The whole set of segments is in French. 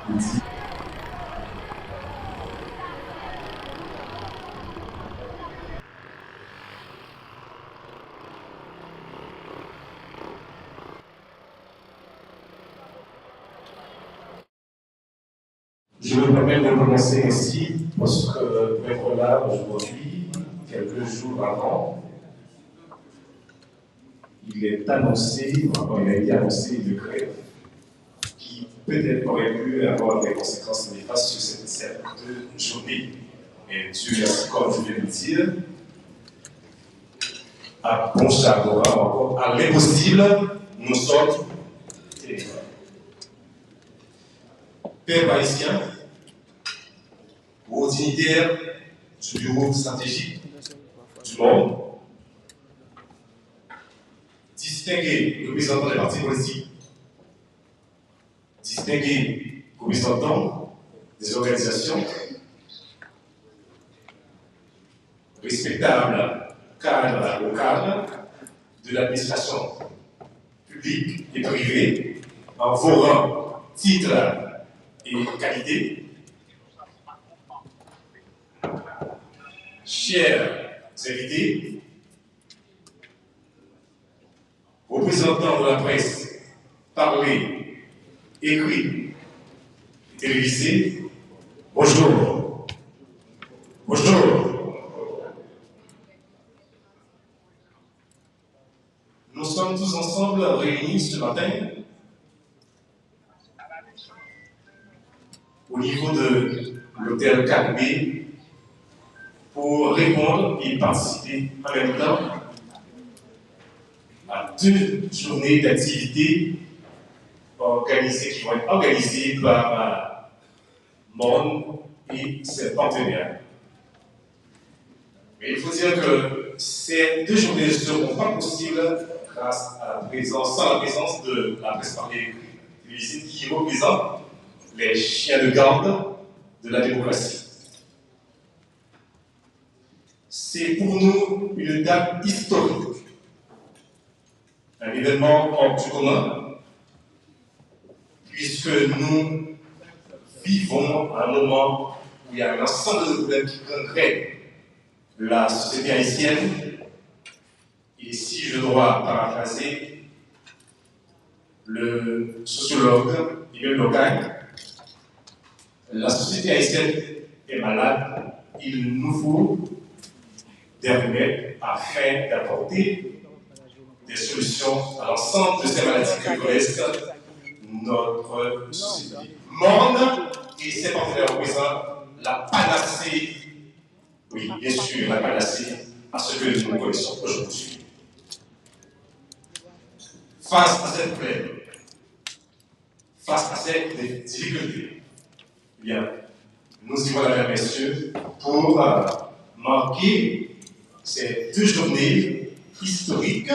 Je me permets de commencer ici parce que pour être là aujourd'hui, quelques jours avant, il a été annoncé une grève qui peut-être aurait pu avoir des conséquences néfastes sur cette journée. Et Dieu merci, comme je viens de le dire, à Ponchagora, encore à l'impossible, nous sommes téléphone. Père haïtien, aux dignitaires du bureau stratégique du monde, distingués représentants des partis politiques, distingués représentants des organisations, respectables cadres locaux de l'administration publique et privée, en vos rangs, titres et qualités. Chers invités, représentants de la presse, parlée, écrite et télévisée, bonjour. Bonjour. Nous sommes tous ensemble réunis ce matin au niveau de l'hôtel 4B pour répondre et participer en même temps à 2 journées d'activités qui vont être organisées par Monde et ses partenaires. Mais il faut dire que ces 2 journées ne seront pas possibles sans la présence de la presse parlée télévisée qui représente les chiens de garde de la démocratie. C'est pour nous une date historique, un événement hors du commun, puisque nous vivons à un moment où il y a un ensemble de problèmes qui gangrènent la société haïtienne. Et si je dois paraphraser le sociologue Emile Locagne, la société haïtienne est malade, il nous faut des remèdes afin d'apporter des solutions à l'ensemble de ces maladies que connaissent notre société. Monde et ses partenaires représentent la panacée, oui, bien sûr, la panacée à ce que nous connaissons aujourd'hui. Face à ces problèmes, face à ces difficultés, eh bien, nous y voilà, mesdames et messieurs, pour marquer ces 2 journées historiques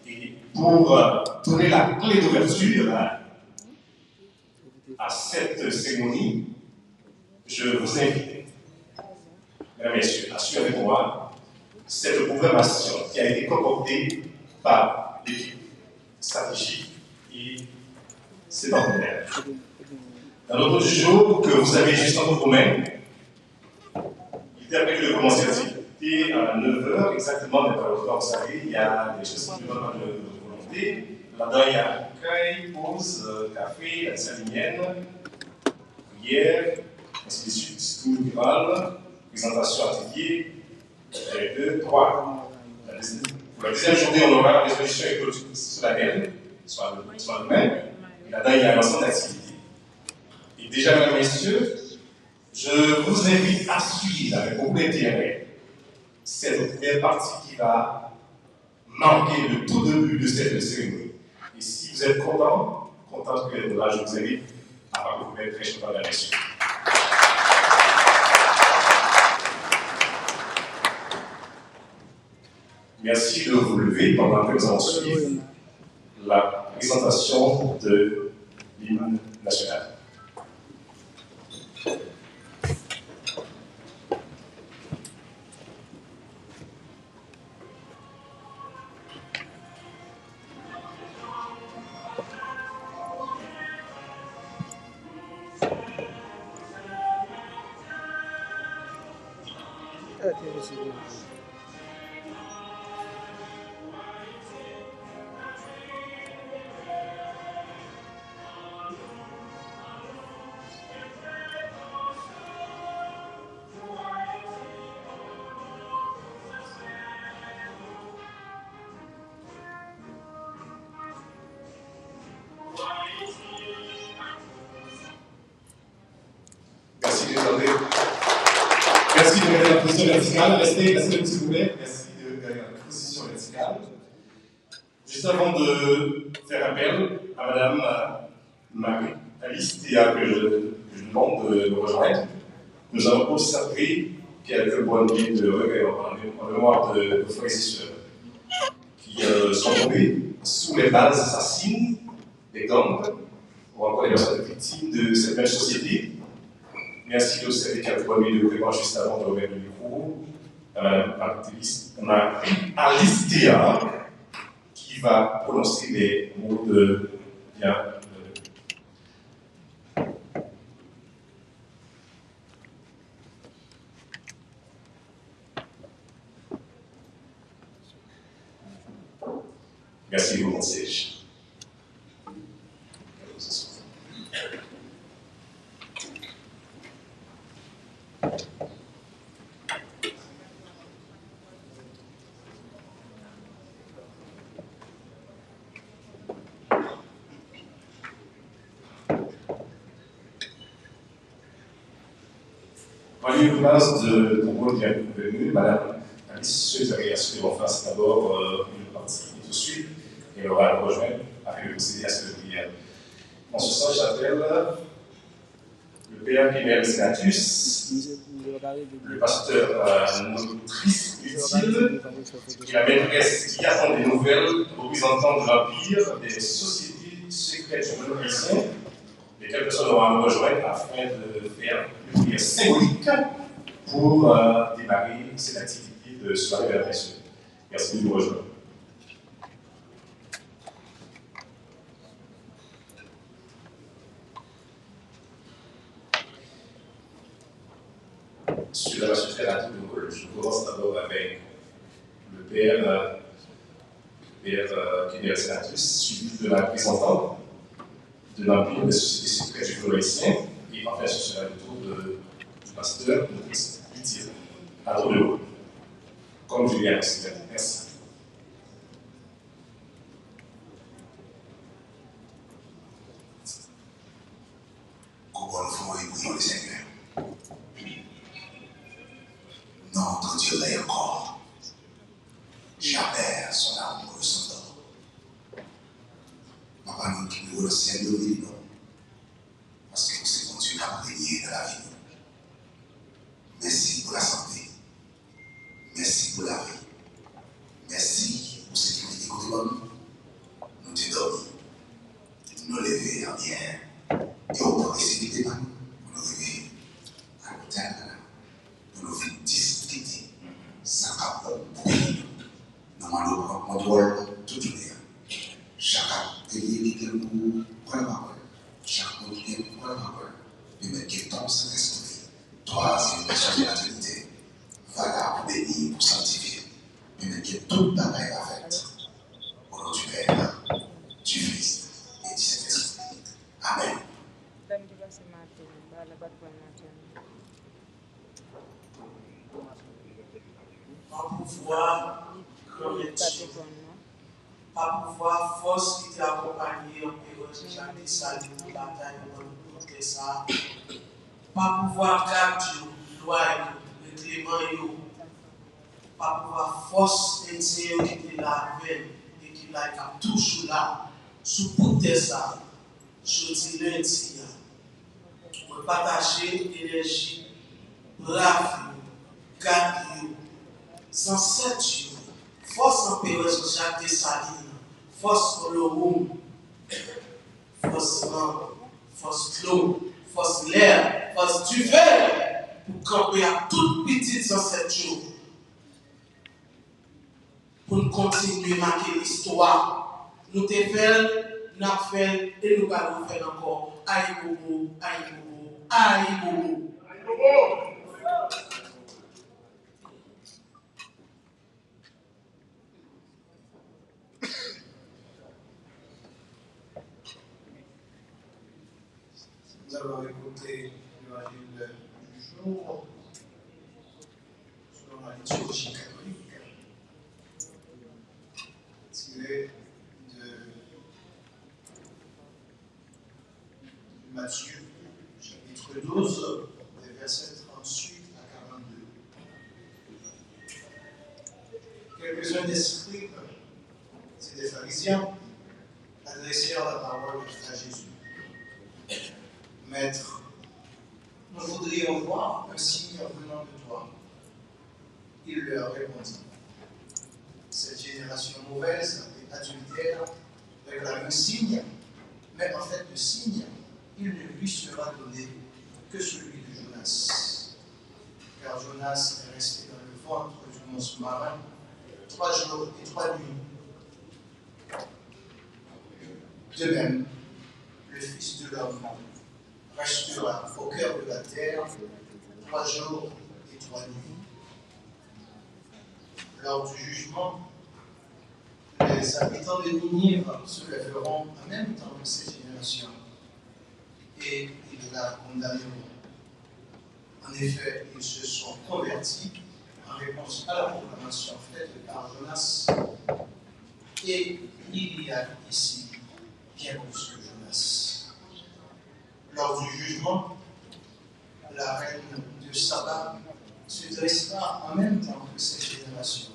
et pour donner la clé d'ouverture à cette cérémonie. Je vous invite, mesdames et messieurs, à suivre avec moi cette programmation qui a été concoctée par l'équipe stratégique et ses partenaires. Dans l'ordre du jour que vous avez juste entre vos mains, il était prévu de commencer l'activité à 9h exactement, mais vous savez, il y a des choses qui ne donnent pas de volonté. Là-dedans, il y a accueil, pause, café, la salinienne, prière, ainsi de suite, discours rural, présentation atelier, 2, 3. Pour la deuxième journée, on aura la résolution écologique solennelle, soit demain. Et là-dedans, il y a un ensemble d'activités. Et déjà, mesdames et messieurs, je vous invite à suivre avec beaucoup d'intérêt cette première partie qui va marquer le tout début de cette cérémonie. Et si vous êtes content que là, je vous invite à participer très chaud mesdames et messieurs. Merci de vous lever pendant que nous allons suivre la présentation de l'hymne national. Merci de demander. Merci de mettre la position verticale. Restez, s'il vous plaît. Merci de mettre la position verticale. Juste avant de faire appel à Madame Marie-Alice Théa, que je demande de nous rejoindre, nous allons observer quelques bonnes nuits de recueil en mémoire de nos frères et sœurs qui sont tombés sous les balles assassines des gangs ou encore les personnes victimes de cette même société. Merci d'observer quelques bonnes nuits de recueil juste avant de remettre le micro à Madame Marie-Alice Théa, qui va prononcer les mots de bien. Merci de mon siège. En lieu de place de ton rôle bienvenue, Madame Alice souhaiterait assurer en face d'abord une partie tout de suite et elle aura à le rejoindre afin de procéder à cette prière. En ce sens, j'appelle le père Kémel Senatus, le pasteur motrice utile, qui la maîtresse qui attend des nouvelles représentant de l'Empire des sociétés secrètes du monde chrétien. Et quelques personnes auront à me rejoindre afin de faire une prière symbolique pour démarrer cette activité de soirée de la précieux. Merci de nous rejoindre. Cela va se faire à tout le monde. Je commence d'abord avec le père Kémel Senatus, suivi de la représentante de l'Empire des sociétés secrètes du Floricien, et enfin ce sera le tour du pasteur motrice utile. À tour de rôle. Comme je l'ai annoncé. Merci. Le Seigneur. Notre Dieu l'est encore. Jamais son amour s'endort. Papa, nous qui nous le ciel de nous, parce que c'est mon Dieu qui a régné dans la vie. Merci pour la santé. Merci pour la vie. Merci pour ce qui nous dit côté bon. Nous t'ai dormi. Nous lever en bien. Et on peut précipiter par nous. Nous lever à l'hôtel. Nous lever discuter. Ça va pour nous allons prendre contrôle toute journée. Chacun qui est pour prendre la parole. Chacun qui est pour prendre la parole. Et mettre que ton Saint-Esprit, troisième personne de la Trinité, va là pour bénir, pour sanctifier. Et mettre que toute la paix va faite. Au nom du Père, du Fils et du Saint-Esprit. Amen. Pas pouvoir correctif, pas pouvoir force qui t'a accompagné en période de Jacques Salut, en bataille contre ça, pas pouvoir garder, loi, le clément, pas pouvoir force et qui était là et qui l'a toujours là, sous toute ça, je dis lundi, on partager l'énergie, brave, garde, sans cette force en période de Jacques Dessalines, force pour le room, force vent, force l'eau, force l'air, force du feu, pour camper à toute petite dans cette jour. Pour nous continuer à marquer l'histoire. Nous te faisons, nous avons fait et nous allons faire encore. Aïe bobo, aïe bobo, aïe bobo. Nous allons écouter l'évangile du jour selon la liturgie catholique, tiré de Matthieu, chapitre 12, des versets 38 à 42. Quelques-uns des scribes et des pharisiens adressèrent la parole à Jésus. Maître, nous voudrions voir un signe venant de toi. Il leur répondit. Cette génération mauvaise et adultère réclame un signe, mais en fait de signe, il ne lui sera donné que celui de Jonas. Car Jonas est resté dans le ventre du monstre marin 3 jours et 3 nuits. De même, le Fils de l'homme restera au cœur de la terre 3 jours et 3 nuits. Lors du jugement, les habitants de Ninive se lèveront en même temps que cette génération et ils la condamneront. En effet, ils se sont convertis en réponse à la proclamation faite par Jonas, et il y a ici bien plus que Jonas. Lors du jugement, la reine de Saba se dressera en même temps que cette génération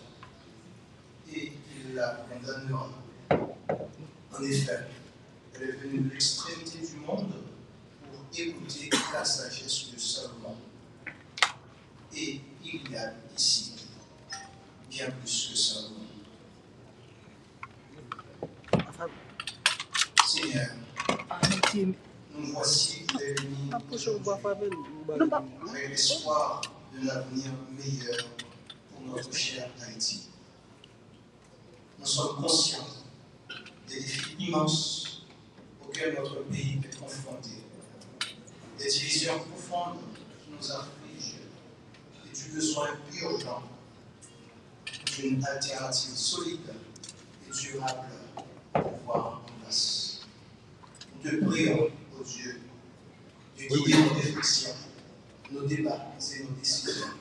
et il la condamnera. En effet, elle est venue de l'extrémité du monde pour écouter la sagesse de Salomon. Et il y a ici bien plus que Salomon. Seigneur, nous voici réunis avec l'espoir de l'avenir meilleur pour notre cher Haïti. Nous sommes conscients des défis immenses auxquels notre pays est confronté, des divisions profondes qui nous affligent et du besoin urgent d'une alternative solide et durable pour pouvoir en place. Nous te prions, ô Dieu, de guider nos réflexions, nos débats et nos décisions.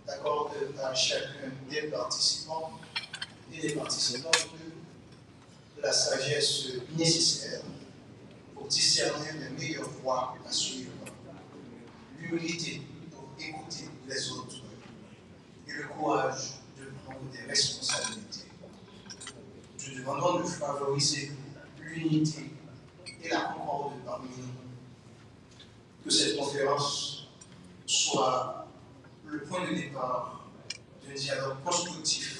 D'accorder à chacun des participants et des participantes de la sagesse nécessaire pour discerner les meilleures voies à suivre, l'humilité pour écouter les autres et le courage de prendre des responsabilités. Nous demandons de favoriser l'unité et la concorde parmi nous. Que cette conférence soit le point de départ d'un dialogue constructif,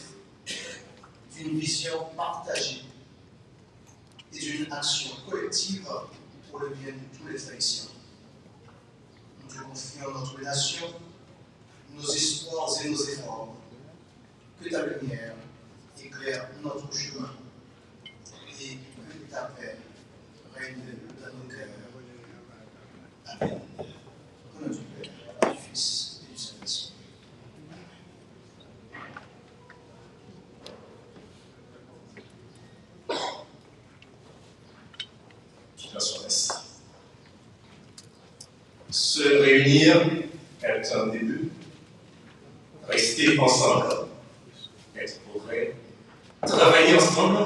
d'une vision partagée et d'une action collective pour le bien de tous les Haïtiens. Nous te confions notre nation, nos espoirs et nos efforts. Que ta lumière éclaire notre chemin et que ta paix règne dans nos cœurs. Amen. Au nom du Père, du Fils et du Saint-Esprit. Qu'il en soit ainsi. Se réunir est un début. Rester ensemble est progrès. Travailler ensemble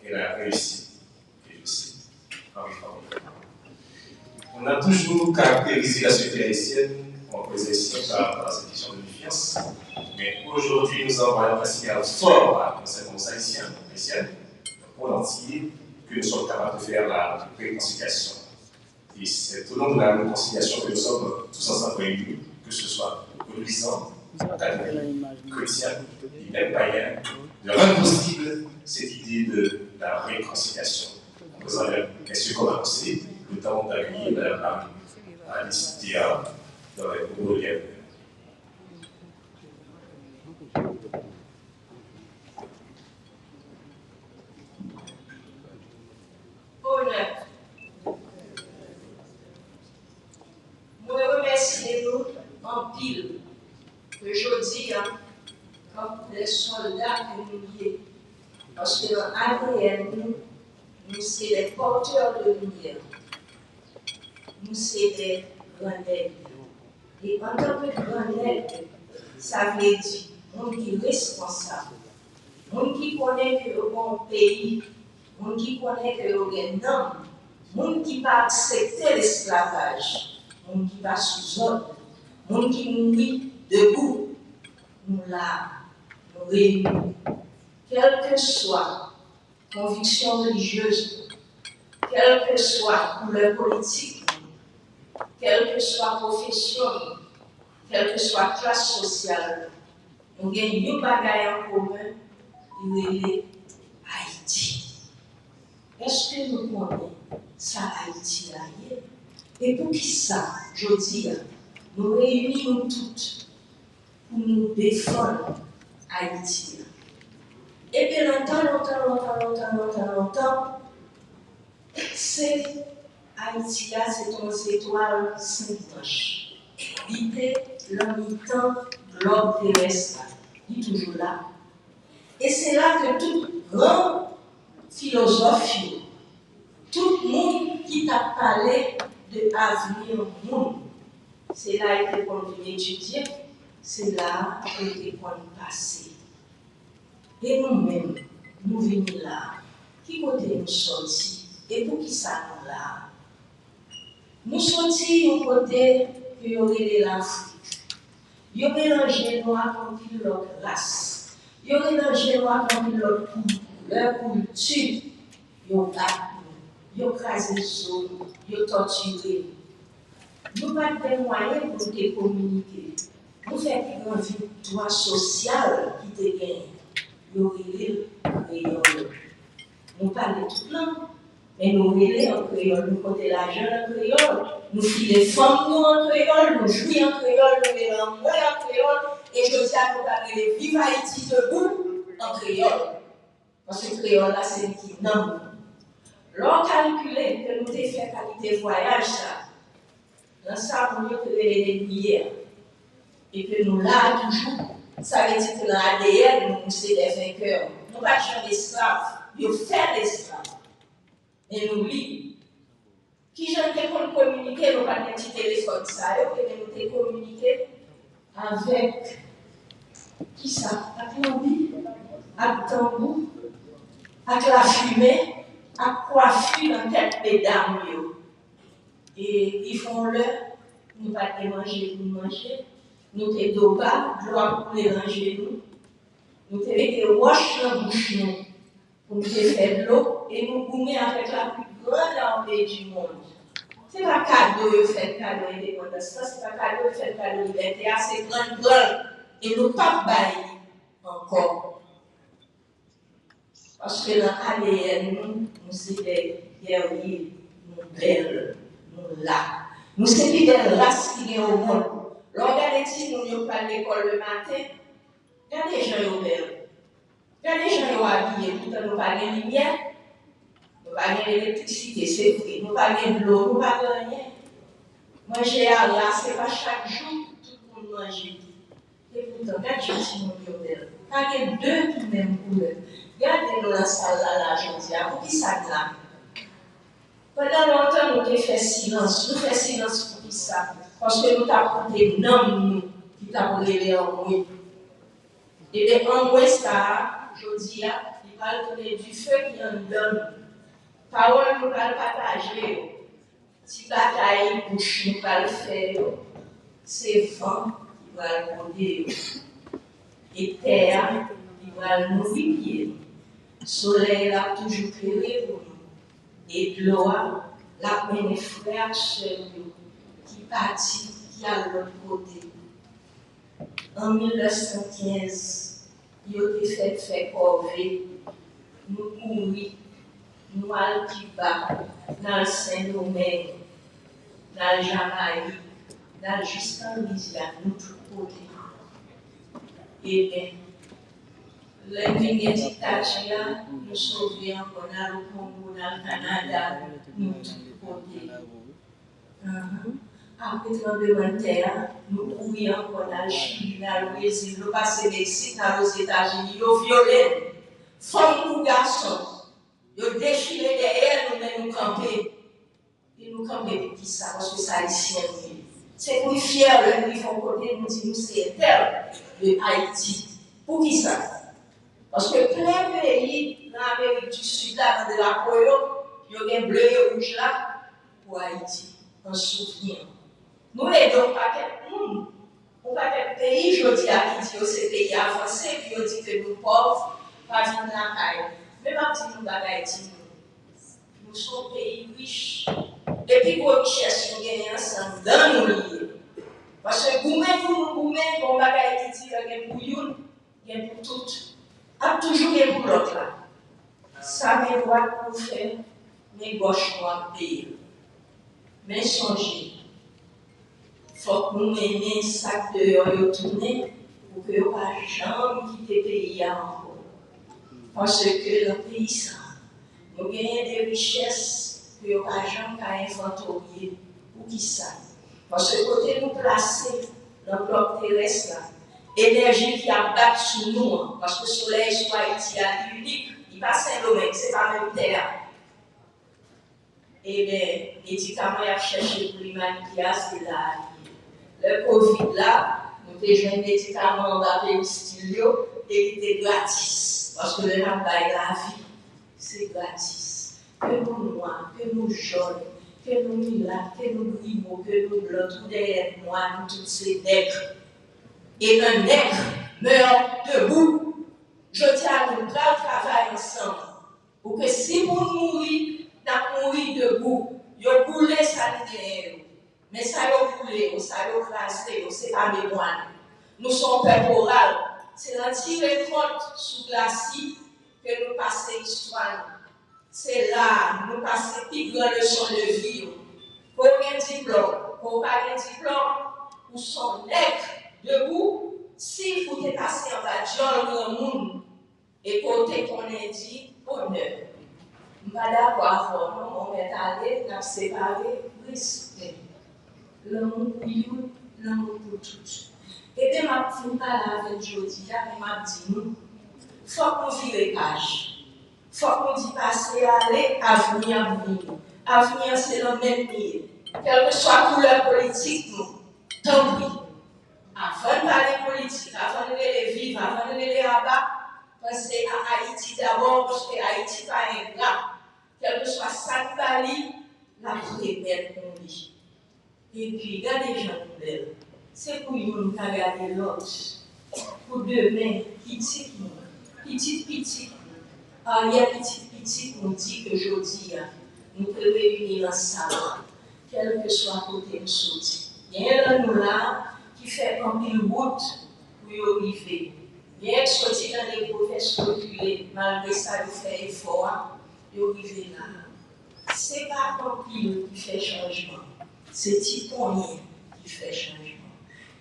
est la réussite. Et aussi, on a toujours caractérisé la société haïtienne en opposition par cette question de défiance. Mais aujourd'hui, nous envoyons un signal fort à nos haïtiens, haïtiennes, au monde entier, que nous sommes capables de faire la réconciliation. Et c'est au nom de la réconciliation que nous sommes tous ensemble réunis, que ce soit religieux, catholique, chrétien, et même païen, de rendre possible cette idée de la réconciliation. Nous allons bien sûr commencer le temps d'accueillir Mme Marie à l'ICTA dans les nouveaux lieux. Honneur. Nous remercions en pile que je dis comme les soldats que nous sommes. Parce que dans l'ADN, nous sommes les porteurs de lumière. nous sommes des grands. Et en tant que grand, ça veut dire monde qui est responsable, monde qui connaît que le bon pays, monde qui connaît que le gagnant, monde qui va accepter l'esclavage, monde qui va sous ordre, monde qui mourit debout, nous là, nous réunissons, quelle que soit conviction religieuse, quelle que soit couleur politique, quelle que soit profession, quelle que soit classe sociale, nous avons un bagage en commun, il est Haïti. Est-ce que nous connaissons ça Haïti là? Et pour qui ça, je dis, nous réunissons toutes pour nous défendre Haïti. Et puis longtemps, c'est Haïti là, c'est ton étoile Saint-Ange. L'idée, l'habitant, globe terrestre, il est toujours là. Et c'est là que tout grand philosophe, tout le monde qui t'a parlé de l'avenir du monde, c'est là qu'on vient étudier, c'est là qu'on passe. Et nous-mêmes, nous venons là. Qui côté nous sortis? Et pour qui ça nous là? Nous sortis au côté que nous avons l'Afrique. Nous avons mélangé noir avec l'autre race. Nous avons mélangé noir avec l'autre culture. Nous avons battu, nous avons crasé les zones, nous avons torturé. Nous n'avons pas de moyens pour nous communiquer. Nous faisons une victoire sociale qui te gagne. Nous relèvons nous parlons tout le temps, mais nous relèvons en créole, nous comptons l'argent en créole, nous filons les femmes en créole, nous jouons en créole, nous mettons en créole, et je dis à nous parler de Vive Haïti debout en créole. Parce que le créole là, c'est qui non. L'on calculé que nous avons fait qualité voyage, dans ça, nous avons les billets, et que nous là toujours. Ça veut dire que dans l'ADN, nous sommes des vainqueurs. Nous ne sommes pas des esclaves, nous faisons des esclaves. Et nous lisons. Qui j'en ai pour communiquer, nous pas de petit téléphone, ça, et nous communiquer avec qui ça? Avec l'envie, avec le tambour, avec la fumée, avec la coiffure dans tête des dames. Et ils font le, nous pas de manger pour manger. Nous te doba, l'eau pour mélanger nous. Nous te mettons roche dans la bouche pour nous faire de l'eau et nous gommer avec la plus grande armée du monde. Ce n'est pas cadeau de faire cadeau d'indépendance, ce n'est pas cadeau de faire cadeau de liberté, c'est grand. Et nous ne pas bailler encore. Parce que dans l'ADN, nous sommes des guerriers, nous belles, nous là. Nous sommes des races qui sont au monde. Regardez si nous sommes à l'école le matin, regardez les gens au belles. Regardez les gens habillés, pourtant nous n'avons pas de lumière, nous n'avons pas d'électricité, c'est vrai, nous n'avons pas de l'eau, nous n'avons pas de rien. Manger à là, ce n'est pas chaque jour tout le monde mange. Et pourtant, regardez les gens si nous sommes belles. Regardez deux tout même couleurs. Regardez nous la salle là, je dis, pour qui ça là? Pendant longtemps, nous avons fait silence. Nous faisons silence pour qui ça? Parce que nous avons des noms qui t'ont révélé en moi. Et bien, en moi, ça, je dis, il va donner du feu qui en donne. Parole, nous allons partager. Si bataille, bouche, nous allons faire. C'est vent qui va le conduire. Et terre, qui va nous nourrir. Soleil, là, toujours clairé pour nous. Et de l'eau, la peine frère, qui partit, qui a l'autre côté. En 1915, il a fait corvée, nous courir, nous allons Cuba, dans le Saint-Domingue, dans le Jamaïque, dans jusqu'en Louisiane, nous tous côtés. Et bien, les dictatures, nous sauver encore dans le Congo, dans le Canada, nous tous côtés. Après le tremblement de terre, nous courions encore dans le Chili, dans le Brésil, nous passons au Mexique, dans les États-Unis, nous violons. Femmes ou garçons, nous déchirons derrière nous, mais nous camper. Et nous nous camper qui ça, parce que ça haïtien. C'est pour fier le niveau côté, nous disons c'est tel de Haïti. Pour qui ça? Parce que plein de pays dans l'Amérique du Sud, là, dans de la Coyo, il y a un bleu et rouge là pour Haïti, un souvenir. Nous n'aidons pas quelqu'un. On pas quel pays, je dis à qui dit que c'est pays avancé, puis on dit que nous pauvres, pas vivre dans la caille. Mais pas dire nous bagaille nous sommes pays riches. Et puis pour richesse, nous gagnons ensemble dans nos lieux. Parce que vous-même, bon bagaille qui dit que pour vous, il y a pour toutes. A toujours et pour l'autre là. Ça me doit pour faire mes gauches noires payer. Mais songez. Il faut que nous menions sac de yo tourner pour que nous ne pas jamais quitter le pays encore. Parce que le pays, ça, nous avons des richesses que nous ne pas jamais inventorier. Pour qui ça? Parce que côté nous placer dans le bloc terrestre, l'énergie qui abatte sur nous, parce que le soleil sur Haïti est unique, il passe un domaine, ce n'est pas même terre. Et bien, les médicaments à chercher pour l'humanité, c'est là. Le Covid là, nous avons un médicament dans Stilio et il était gratis. Parce que le travail la vie, c'est gratis. Que nous noirs, que nous jaunes, que nous milas, que nous grimaud, que nous blancs, tout derrière moi, nous tous ces nègres. Et un nègre meurt debout. Je tiens à nous travailler ensemble. Pour que si vous mourrez, nous mourons debout. Vous boulez ça derrière. Mais ça y coulé, ça y crasé, c'est pas mémoire. Nous sommes peuple. C'est dans tirer compte sous glacis que nous passons l'histoire. C'est là nous passons plus grande leçon de vie. Pour un diplôme, pour pas un diplôme, ou son nègre debout, si vous êtes passé en bas de dans le monde, et côté qu'on a dit, honneur. Je ne vais pas d'accord, on est allé, on a séparé, respect. L'amour pour vous, l'amour pour tous. Et bien, je ne parle pas avec Jody, mais je dis, il faut qu'on vive les pages. Il faut qu'on dise passer, aller, avenir. Avenir, c'est le même pied. Quelle que soit la couleur politique, tant pis. Avant de parler politique, avant de les vivre, avant de les abattre, pensez à Haïti d'abord, parce que Haïti n'est pas un gars. Quel que soit sa Bali, la vie est belle pour lui. Et puis, regardez les gens nouvelles. C'est pour nous regarder l'autre. Pour demain, petit. Il y a petit, nous dit que aujourd'hui, nous pouvons réunir ensemble, quel que soit côté nous sortir. Il y a un nous là qui fait un pile route pour y arriver. Il y a un sorti dans les professeurs reculés, malgré ça, il fait effort, il y arriver là. Ce n'est pas un pile qui fait changement. C'est petit point qui fait changement.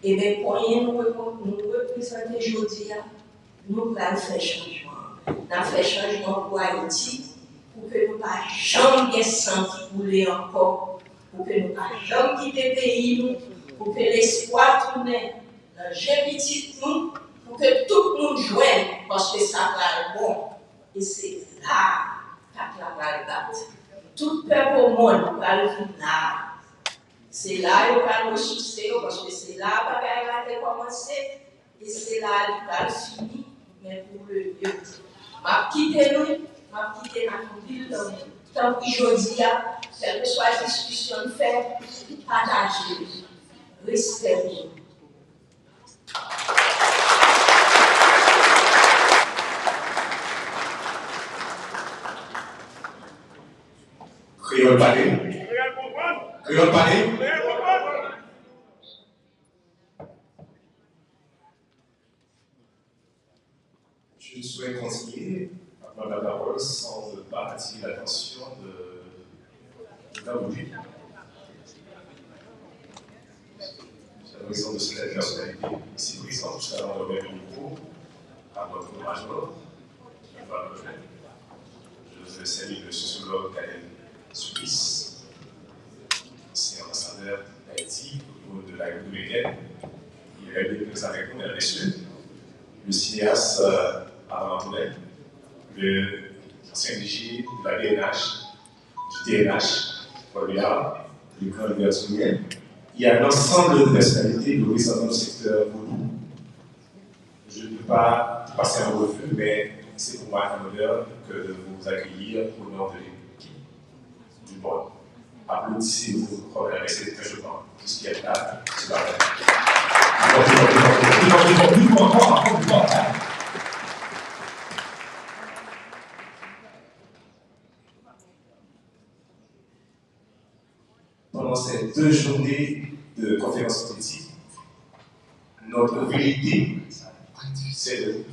Et bien, point nous représentons aujourd'hui, nous allons faire changement. Nous avons fait changement pour Haïti, pour que nous ne pas jamais sang qui coule encore, pour que nous ne pas jamais quitter le pays, pour que l'espoir tourne dans le petit nous, pour que tout le monde joigne, parce que ça va bon. Et c'est là que la va battre. Tout peuple au monde va le vivre là. C'est là qu'il va nous soucier, parce que c'est là qu'il va commencer, et c'est là qu'il va finir, mais pour le mieux. Ma quitter ma ville, tant que je dis, quelle que soit la discussion de faire, partager, respecter. Créole parlé. Créole parlé. Je souhaite continuer à prendre la parole sans ne pas attirer l'attention de la bougie. C'est la raison de cette personnalité ici présente, tout à l'heure, le même micro, à notre major, je salue le sociologue Kael Suisse, ancien ambassadeur d'Haïti au niveau de la République. Il est venu avec nous, mesdames et messieurs, le cinéaste Armand Toulet, l'ancien DG de la BNH, du TNH, Paul Biard, du grand Vertuniel. Il y a l'ensemble de personnalités de dans le secteur vaudou. Je ne peux pas passer en revue, mais c'est pour moi un honneur que de vous accueillir au nom de l'équipe du board. Applaudissez-vous, c'est très choquant. Tout ce qui est là, c'est pas vrai. Pendant ces 2 journées de conférence politique, notre vérité, c'est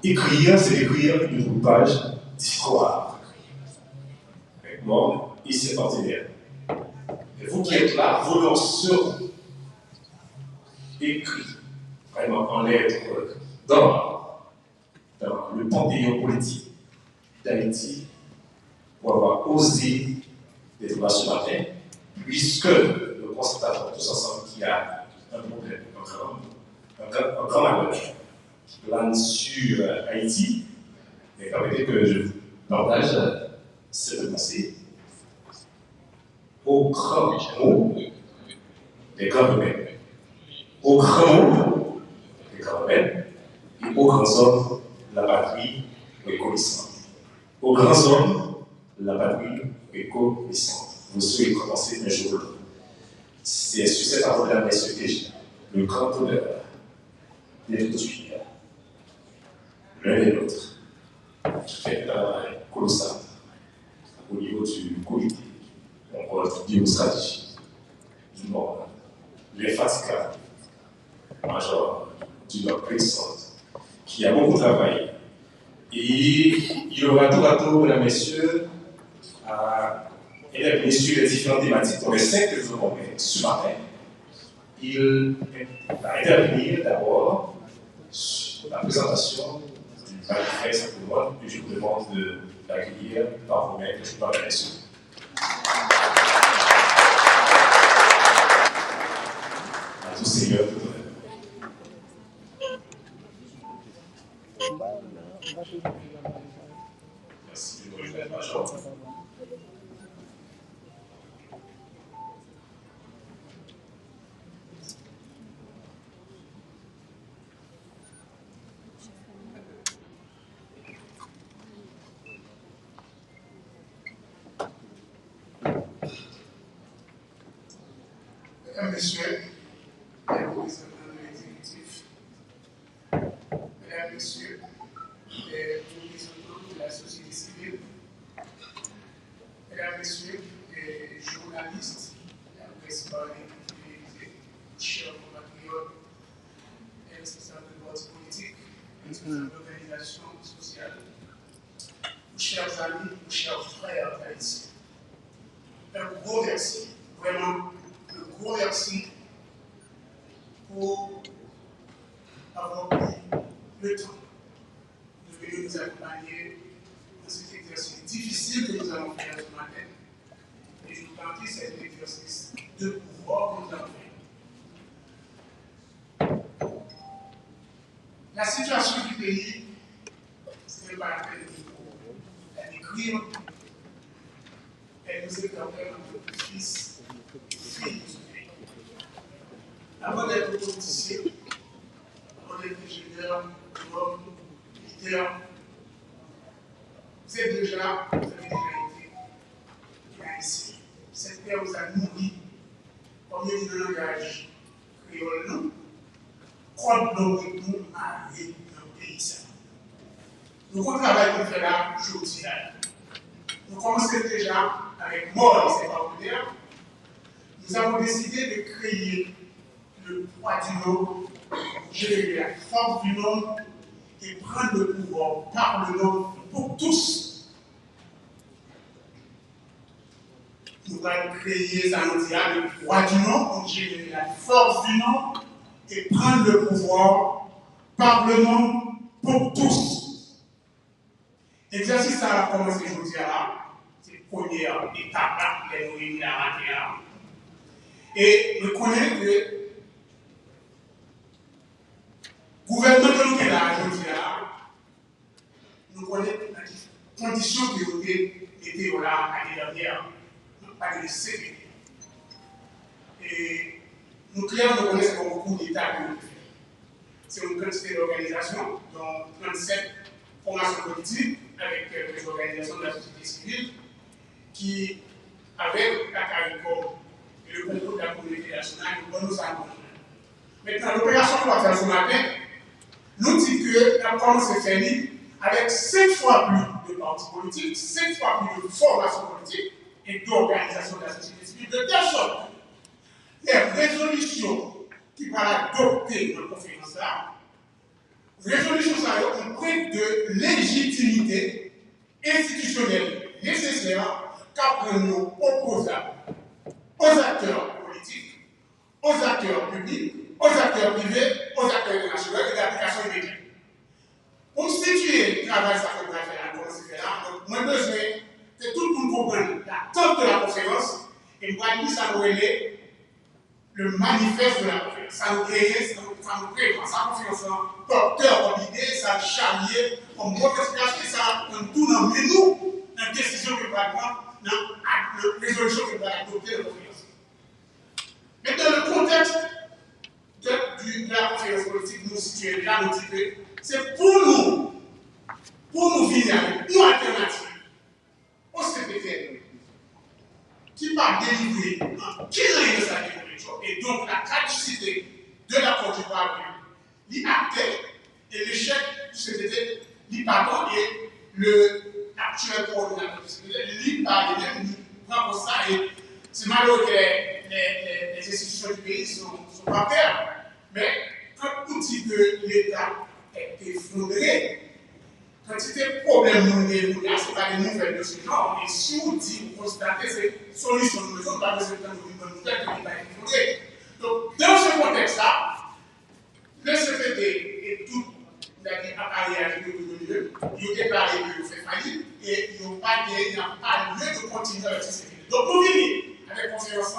d'écrire une page d'histoire. Avec monde ici ordinaire. Et vous qui êtes là, vos noms seront écrits, vraiment en lettres, dans le panthéon politique d'Haïti, pour avoir osé d'être là ce matin, puisque nous constatons tous ensemble qu'il y a un problème, un grand malheur qui plane sur Haïti. Et permettez que je vous partage cette pensée au grand mot des grands remèdes. Au grand mot des grands remèdes et aux grands hommes la patrie reconnaissante. Aux grands hommes la patrie reconnaissante. Vous serez commencé un jour. C'est sur cette parole-là, messieurs, que j'ai le grand honneur d'être tués l'un et l'autre, qui fait un travail colossal au niveau du comité, on biostratégie, du monde, l'infatigable, major d'une puissante, qui a beaucoup travaillé. Et il y aura tour à tour, mesdames et messieurs, à intervenir sur les différentes thématiques pour les 5 que nous avons fait ce matin. Il va intervenir d'abord sur la présentation du manifeste pour moi, que je vous demande d'accueillir par vous-même, que je vous parle à messieurs. À tous seigneurs, tout honneur. Merci de vous rejoindre, Major. Mesdames, Messieurs, les représentants de l'exécutif, Mesdames, Messieurs, les représentants de la société civile, Mesdames, Messieurs, les journalistes, la presse parlée, télévisée, chers compatriotes, les responsables de partis politiques, les responsables d'organisations sociales, nos chers amis, nos chers frères haïtiens. Un gros merci, vraiment. Un gros merci pour avoir pris le temps de venir nous accompagner dans cet exercice difficile que nous allons faire ce matin. Et je vous parle de cet exercice de pouvoir que nous allons faire. La situation du pays, ce n'est pas la peine de la décrire. Elle nous est quand même un peu fils, fille de ce pays. Avant d'être politicien, avant d'être ingénieur, homme, militaire, vous avez déjà été haïtien. Cette terre vous a nourri, comme il dit le langage créole, non? Quand nous nous arrivons dans le pays, nous travaillons pour faire là, aujourd'hui. Nous commençons déjà avec mort et ses partenaires. Nous avons décidé de créer le poids du nombre, gérer la force du nombre et prendre le pouvoir par le nombre pour tous. Nous allons créer ça, nous dire le poids du nombre, gérer la force du nombre et prendre le pouvoir par le nombre pour tous. L'exercice a commencé aujourd'hui là. C'est la première étape là, que nous réunissons à matin. Et nous connaissons que le gouvernement que nous avons là aujourd'hui, nous connaissons les conditions qui ont été là l'année dernière, pas de sécurité. Nous clairement nous connaissons beaucoup d'États que nous faisons. C'est une quantité d'organisations, dont 37 formations politiques, avec quelques organisations de la société civile, qui, avec la CARICOM et le concours de la communauté nationale, nous nous accompagnent. Maintenant, l'opération qu'on va faire ce matin nous dit que la commencé à faire avec 5 fois plus de partis politiques, 5 fois plus de formations politiques et d'organisations de la société civile, de telle sorte que les résolutions qui vont adopter dans la conférence là, résolutions ont près de légitimité institutionnelle nécessaire qu'après nos opposables aux acteurs politiques, aux acteurs publics, aux acteurs privés, aux acteurs internationaux et d'application immédiate. Pour situer le travail ça fait faire comment c'est fait là, donc moi besoin que tout le monde comprenne l'attente de la conférence et moi dit ça nous relève le manifeste de la conférence. Ça nous crée, ça nous crée sa confiance en porteur comme idée, ça charrier, comme modification, ça nous tourne mais nous, la décision que nous prendre, dans la résolution que nous allons adopter de la conférence. Mais dans le contexte de la conférence politique, nous situons là, nous disons que c'est pour nous venir avec une alternative au CPTN qui va délivrer en quelle année de sa démolition et donc la caducité de la Côte d'Ivoire, l'IACTEC et l'échec du CPT, l'IPADON et l'actuel coordinateur du CPT, l'IPA lui-même, prend pour ça et c'est malheureux que les institutions du pays sont pas claires. Mais quand on dit que l'État est effondré, quand c'est un problème mondial, ce n'est pas des nouvelles de ce genre. Et si on dit, vous constatez, c'est solution de maison, pas besoin de bonne nouvelle que l'État est effondré. Donc, dans ce contexte-là, le CPT et tout l'appareillage de l'Union, ils ont déclaré qu'ils ont fait faillite et il n'y a pas lieu de continuer avec ce CPT. Donc, nous venons avec la conférence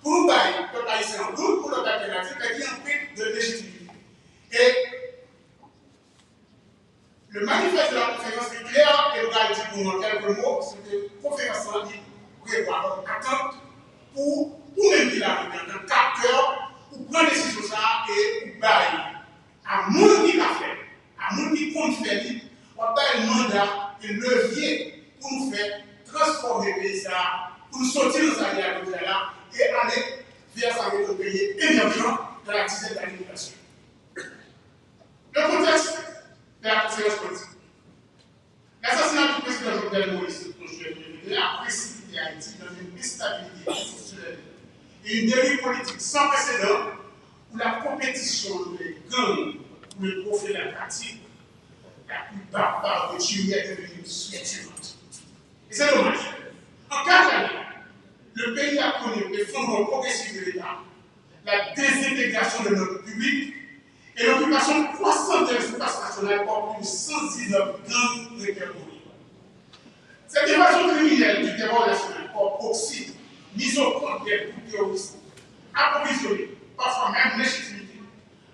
pour nous bailler, peuple haïtien en doute, pour notre alternative, qui est en fait de légitimité. Et le manifeste de la conférence est clair, et nous allons dire pour nous quelques mots, c'est que la conférence prévoit une attente pour même qu'il arrive dans 4 heures, pour prendre des décisions et pour bailler à monde qui l'a fait, à monde qui compte faire, on va un mandat et levier pour nous faire transformer le pays, pour nous sortir de sa réalité là et aller vers un pays émergent de la dizaine de l'immigration. Le contexte de la conférence politique. L'assassinat du président Jovenel Moïse, dont je vais venir, a précipité Haïti dans une instabilité institutionnelle et une dérive politique sans précédent où la compétition entre les gangs pour le profit de la pratique, la plus barbare de tuerie est devenue structurante. Et c'est dommage. En 4 années, le pays a connu l'effondrement progressif de l'État, la désintégration de notre public et l'occupation croissante de l'espace national par plus de 119 gangs de terroristes. Cette évasion criminelle du terror national par proxy, mise au compte des groupes terroristes, approvisionnée, parfois même légitimité,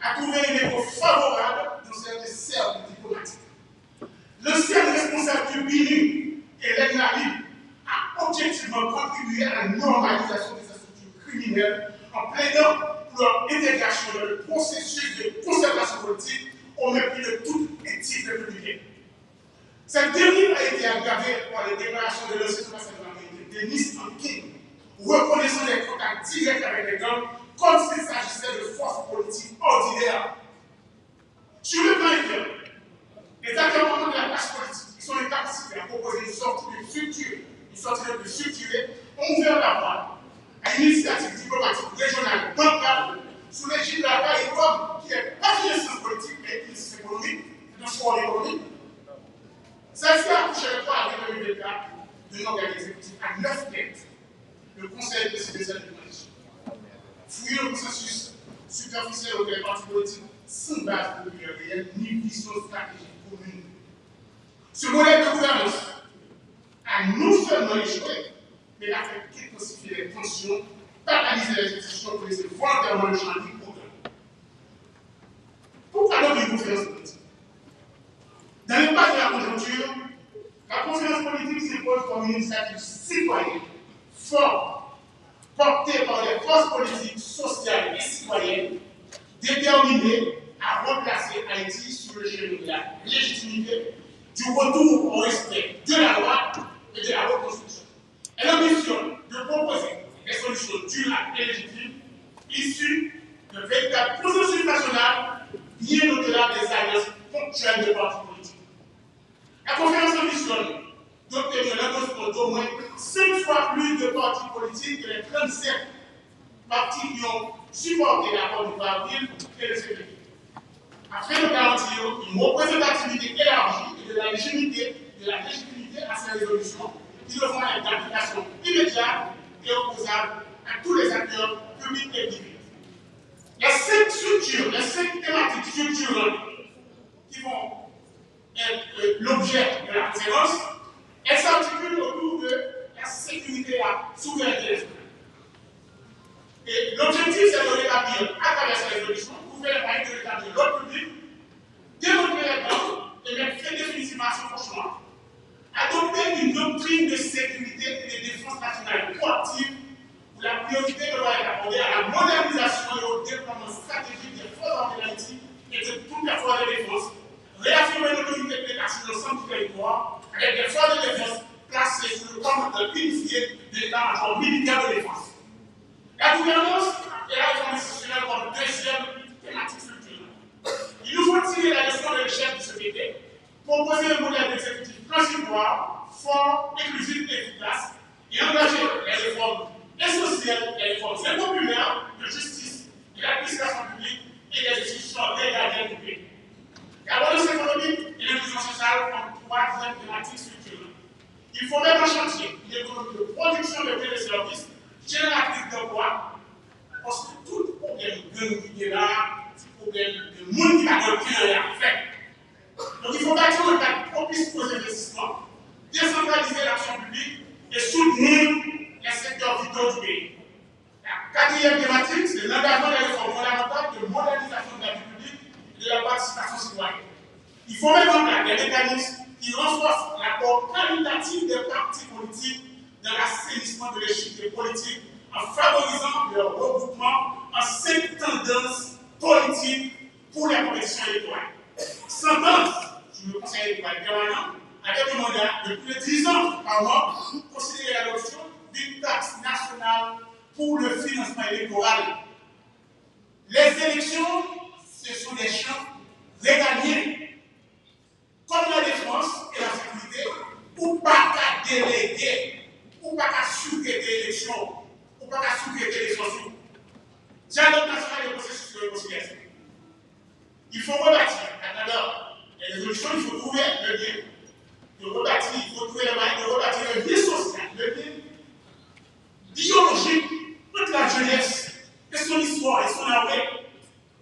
a trouvé un écho favorable dans certains cercles diplomatiques. Le cercle responsable du BINU et l'ENALI a objectivement contribué à la normalisation des structures criminelles en plaidant pour leur intégration dans le processus de conservation politique au mépris de toute éthique républicaine. Cette dérive a été aggravée par les déclarations de l'ancien ambassadeur américain Denis Hankin, reconnaissant les contacts directs avec les gangs comme s'il s'agissait de forces politiques ordinaires. Sur le plan interne, les acteurs de la classe politique, qui sont les capacités à proposer une sortie de structure, une sortie de plus structurée, ont ouvert la voie à une initiative diplomatique régionale bancale sous l'égide de la CARICOM, qui n'est pas une instance politique, mais une instance économique, un forum économique. Celle-ci a touché le 3 avril 2024 d'un organe exécutif à 9 têtes, le Conseil présidentiel de transition. Fouiller le consensus superficiel auquel les partis politiques sans base populaire réelle ni vision stratégique commune. Ce modèle de gouvernance a non seulement échoué, mais il a fait qu'intensifier les tensions, paralyser les institutions pour laisser volontairement le champ du programme. Pourquoi donc une conférence politique? Dans l'impact de la conjoncture, la conférence politique s'impose comme une initiative citoyenne, forte, portée par les forces politiques, sociales et citoyennes citoyenne déterminée à remplacer Haïti sur le chemin de la légitimité, du retour au respect de la loi et de la reconstruction. Elle ambitionne de proposer des solutions durables et légitimes issues de véritables processus national bien au-delà des alliances ponctuelles de partis politiques. La conférence ambitionne d'obtenir l'endossement d'au moins 5 fois plus de partis politiques que les 37 partis qui ont supporté l'accord du 3 avril et le CPI, afin de garantir une représentativité élargie et de la légitimité à ces résolutions qui devront être d'application immédiate et opposable à tous les acteurs publics et privés. Les 5 structures, les 5 thématiques structurantes qui vont être l'objet de la conférence, elles s'articulent autour de la sécurité et la souveraineté nationale. Et l'objectif, c'est de rétablir, à travers ces résolutions, ouvrir les moyens de rétablir l'ordre public, démontrer les banques et mettre fin définitivement à ce franchement, adopter une doctrine de sécurité et de défense nationale proactive où la priorité devra être accordée à la modernisation et au déploiement stratégique des forces armées d'Haïti et de toutes les forces de défense, réaffirmer l'autorité de l'État sur l'ensemble du territoire avec des forces de défense placées sous le commandement unifié de l'état-major militaire de défense. La gouvernance et la réforme institutionnelle comme deuxième thématique structurelle. Il nous faut tirer la leçon de l'échec de ce PT, proposer un modèle d'exécutif transitoire, fort, inclusif et efficace, et engager les réformes essentielles et les réformes impopulaires de justice, de l'administration publique et des institutions régaliennes du pays. La relance économique et l'inclusion sociale comme troisième thématique structurelle. Il faut mettre en chantier une économie de production de biens et services génératrice d'emploi, parce que tout problème de gang qui est là, tout problème de monde qui va dans le fait. Donc il faut bâtir un cadre propice aux investissements, décentraliser l'action publique et soutenir les secteurs vitaux du pays. La quatrième thématique, c'est l'engagement des réformes fondamentales de modernisation de la vie publique et de la participation citoyenne. Il faut mettre en place des mécanismes qui renforcent l'apport qualitatif des partis politiques dans l'assainissement de l'échiquier politique en favorisant leur regroupement en 5 tendances politiques pour la compétition électorale. Sentence, je me conseille électoral permanent, avec un mandat de plus de 10 ans par mois, considérer l'adoption d'une taxe nationale pour le financement électoral. Les élections, ce sont des champs régaliens, comme la défense et la sécurité, ou pas qu'à déléguer, ou pas qu'à sous-traiter l'élection, ou pas qu'à sous-traiter les sociaux. Dialogue national et processus de réconciliation. Il faut rebâtir, à travers les résolutions, il faut trouver le lien. De rebâtir, il faut trouver le moyen de rebâtir le lien social, le lien biologique, toute la jeunesse, et son histoire et son avenir,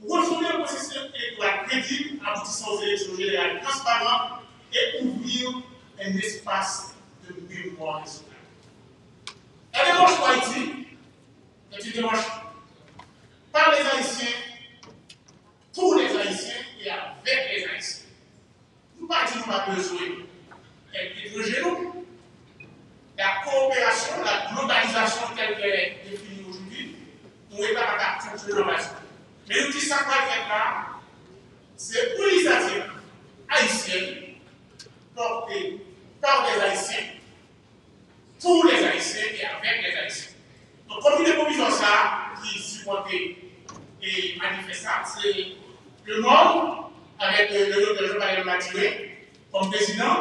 refonder le processus électoral crédible, aboutissant aux élections générales transparentes et ouvrir un espace de mémoire nationale. La démarche pour Haïti est une démarche par les Haïtiens, pour les Haïtiens et avec les Haïtiens. Nous partons de ma besoin d'être génome. La coopération, la globalisation telle qu'elle est définie aujourd'hui, nous n'est pas fonctionner dans la zone. Mais nous disons ça quoi faire là, c'est une initiative haïtienne portée par les Haïtiens, pour les Haïtiens et avec les Haïtiens. Donc, comme une commission ça, qui supportait et manifeste ça, c'est le monde, avec le docteur Jean-Marie Mathieu comme président,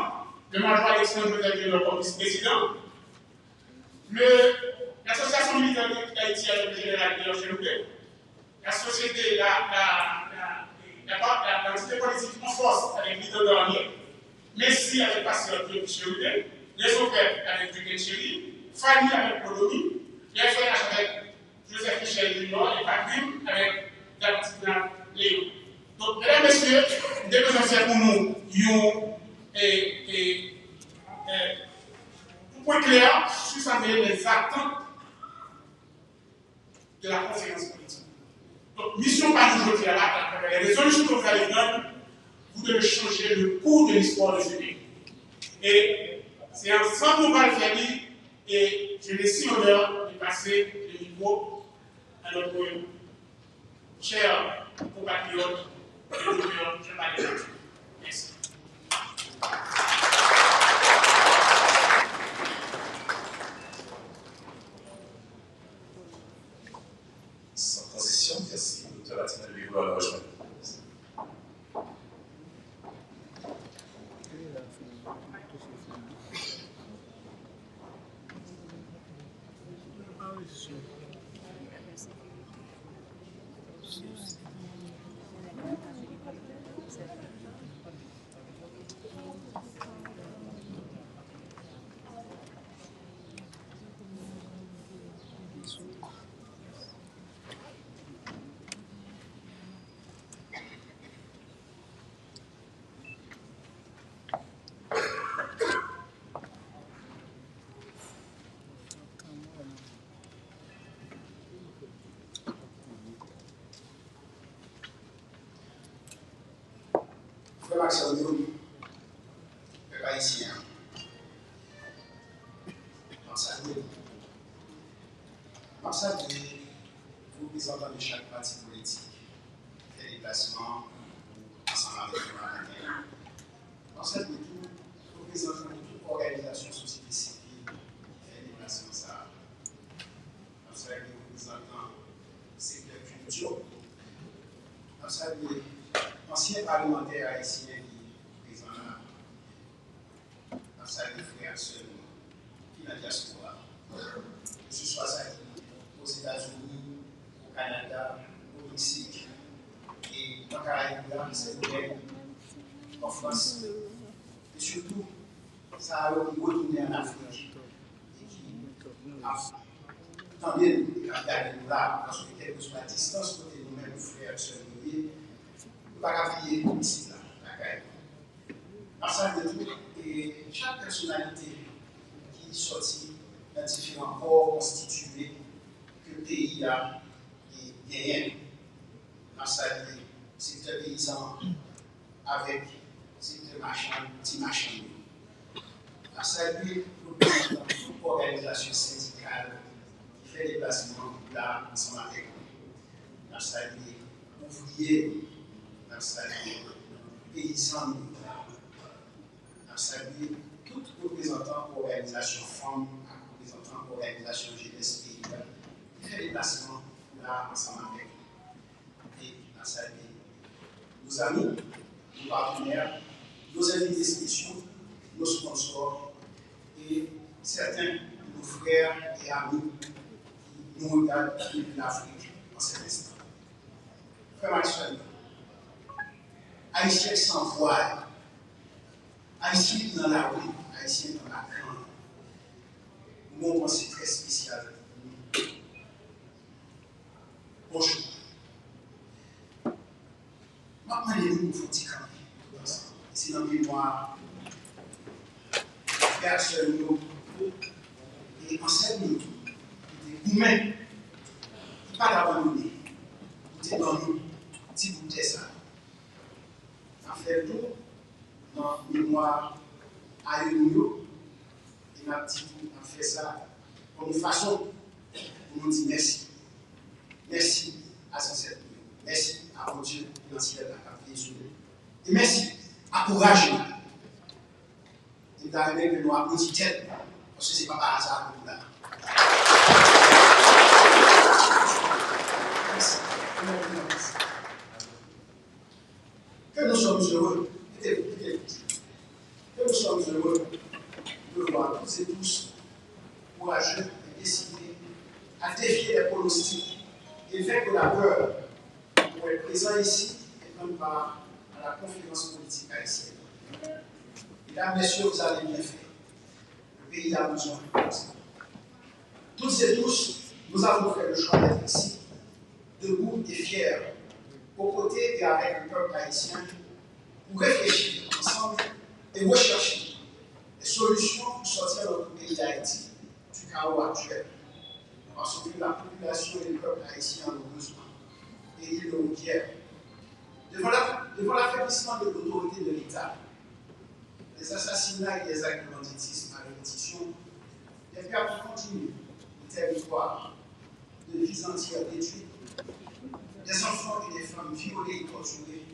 le major Alexandre Joseph comme vice-président, l'association militaire d'Haïti avec le général Guillaume Chélouquet, la société, l'entité politique en force avec Lito Dornier, Messi avec Pascal Chélouquet, les OPEP avec Duquet Chéri, Fanny avec Colonie, les FNH avec Joseph Michel Junior et Patrim avec David Léo. Donc, mesdames et messieurs, dès que j'en sais pour nous, pour être clair sur ça, les attentes de la conférence politique. Donc, mission par nous aujourd'hui, à les résolutions que vous allez donner, vous devez changer le cours de l'histoire de ce pays. Et c'est un sans combat le faire et je l'ai si honneur de passer le micro à notre chers compatriotes, je m'arrête. Merci. Sans transition, merci, Dr. Atina de Bégoula, la rejoindre. Frère Maxime, frère haïtien, vous représentants de chaque parti politique, fait déplacement ensemble avec nous. Tout représentant de toute organisation société civile qui fait déplacement ça. Représentant du secteur culture. Ancien parlementaire haïtien qui est présent là, des frères seuls qui sont dans la diaspora, que ce soit ça aux États-Unis, au Canada, au Mexique, et dans les Caraïbes, c'est vrai, en France, et surtout, ça a retourné en Afrique, et qui a tant bien regardé nous là, parce que quelle que soit la distance côté nous-mêmes, frères seuls, pas oublier ici, là, la caille. Ensemble de tout, et chaque personnalité qui sortit dans différents corps constitués que le pays a gagné. Ensemble de secteur paysan avec secteur marchand, petit marchand. Ensemble de toute organisation syndicale qui fait des placements là ensemble avec nous. Ensemble de ouvriers. Nous saluons les paysans, nous saluons tout représentant organisation femmes, représentant organisation jeunesse pays, qui fait des placements là ensemble avec nous. Et nous saluons nos amis, nos partenaires, nos invités spéciaux, nos sponsors et certains de nos frères et amis qui nous regardent depuis l'Afrique en cet instant. Frère Maxime, Haïtien sans voile, Haïtien dans la rue, Haïtien dans la grande. Mon moment c'est très spécial. Bonjour. Maintenant, les nous faut dire c'est dans le mémoire. Personne et enseigne des humains qui pas d'abandonner. Vous êtes dans nous, si vous êtes ça. On fait tout dans le mémoire à Younio et on a fait ça comme une façon pour nous dire merci. Merci à son Seigneur. Merci à mon Dieu dans le ciel, à la vie. Et merci à courage. Et d'arriver que nous avons dit tête, parce que ce n'est pas par hasard que nous l'avons. Merci. Que nous sommes heureux, que nous sommes heureux de voir tous et tous courageux et décidés à défier les pronostics et vaincre la peur pour être présents ici et prendre part à la conférence politique haïtienne. Mesdames, messieurs, vous avez bien fait. Le pays a besoin de ça. Toutes et tous, nous avons fait le choix d'être ici, debout et fiers, aux côtés et avec le peuple haïtien, pour réfléchir ensemble et rechercher des solutions pour sortir notre pays d'Haïti du chaos actuel. Parce que la population et le peuple haïtien en ont besoin. Et ils le requièrent. Devant l'affaiblissement de l'autorité de l'État, les assassinats et les actes de banditisme à répétition, les pertes continues du territoire, de vies entières détruites, des enfants et des femmes violés et torturés,